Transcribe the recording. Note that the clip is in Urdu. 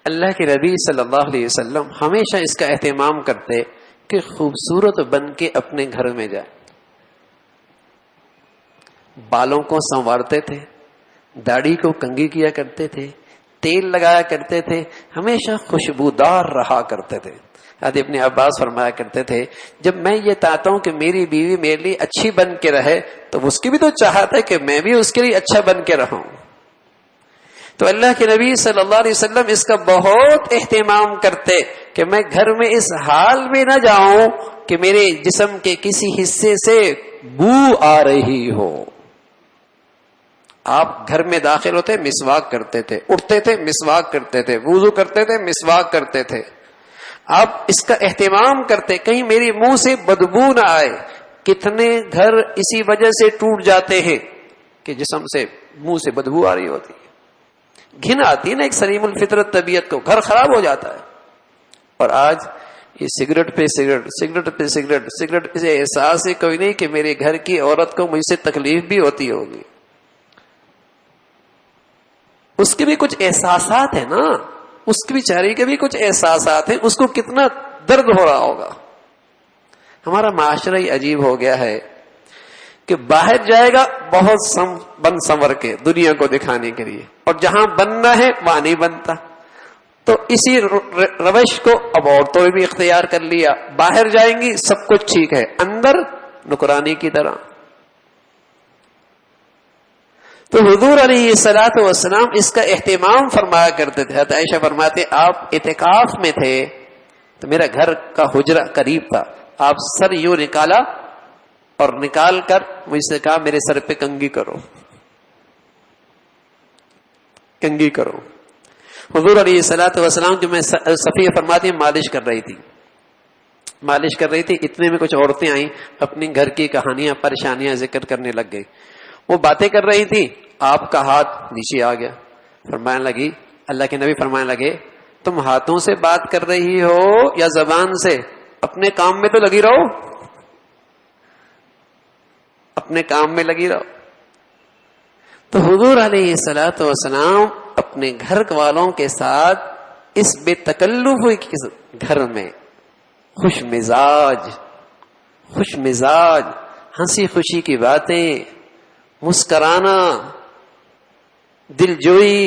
اللہ کے نبی صلی اللہ علیہ وسلم ہمیشہ اس کا اہتمام کرتے کہ خوبصورت بن کے اپنے گھر میں جائے. بالوں کو سنوارتے تھے، داڑھی کو کنگھی کیا کرتے تھے، تیل لگایا کرتے تھے، ہمیشہ خوشبودار رہا کرتے تھے. حضرت ابن عباس فرمایا کرتے تھے جب میں یہ چاہتا ہوں کہ میری بیوی میرے لیے اچھی بن کے رہے تو اس کی بھی تو چاہت ہے کہ میں بھی اس کے لیے اچھا بن کے رہوں. تو اللہ کے نبی صلی اللہ علیہ وسلم اس کا بہت اہتمام کرتے کہ میں گھر میں اس حال میں نہ جاؤں کہ میرے جسم کے کسی حصے سے بو آ رہی ہو. آپ گھر میں داخل ہوتے مسواک کرتے تھے، اٹھتے تھے مسواک کرتے تھے، وضو کرتے تھے مسواک کرتے تھے. آپ اس کا اہتمام کرتے کہیں میری منہ سے بدبو نہ آئے. کتنے گھر اسی وجہ سے ٹوٹ جاتے ہیں کہ جسم سے منہ سے بدبو آ رہی ہوتی ہے، گھن آتی ہے نا ایک سلیم الفطرت طبیعت کو، گھر خراب ہو جاتا ہے. اور آج یہ سگریٹ پہ سگریٹ، سگریٹ پہ سگریٹ، سگریٹ سے احساس ہی کوئی نہیں کہ میرے گھر کی عورت کو مجھ سے تکلیف بھی ہوتی ہوگی. اس کے بھی کچھ احساسات ہیں نا، اس کی بیچاری کے بھی کچھ احساسات ہیں، اس کو کتنا درد ہو رہا ہوگا. ہمارا معاشرہ ہی عجیب ہو گیا ہے کہ باہر جائے گا بہت بن سنور کے دنیا کو دکھانے کے لیے، اور جہاں بننا ہے وہاں نہیں بنتا. تو اسی روش کو اب عورتوں نے بھی اختیار کر لیا. باہر جائیں گی سب کچھ ٹھیک ہے، اندر نکرانی کی طرح. تو حضور علیہ الصلوۃ والسلام اس کا اہتمام فرمایا کرتے تھے. حضرت عائشہ فرماتے آپ اعتکاف میں تھے تو میرا گھر کا حجرہ قریب تھا، آپ سر یوں نکالا اور نکال کر مجھ سے کہا میرے سر پہ کنگھی کرو، کنگھی کرو. حضور علیہ الصلوۃ والسلام کی میں صفیہ فرماتی مالش کر رہی تھی، مالش کر رہی تھی، اتنے میں کچھ عورتیں آئیں، اپنی گھر کی کہانیاں پریشانیاں ذکر کرنے لگ گئی. وہ باتیں کر رہی تھی، آپ کا ہاتھ نیچے آ گیا. فرمانے لگی، اللہ کے نبی فرمانے لگے تم ہاتھوں سے بات کر رہی ہو یا زبان سے؟ اپنے کام میں تو لگی رہو، اپنے کام میں لگی رہو. تو حضور علیہ الصلوۃ والسلام اپنے گھر والوں کے ساتھ اس بے تکلف گھر میں خوش مزاج، خوش مزاج، ہنسی خوشی کی باتیں، مسکرانا، دل جوئی،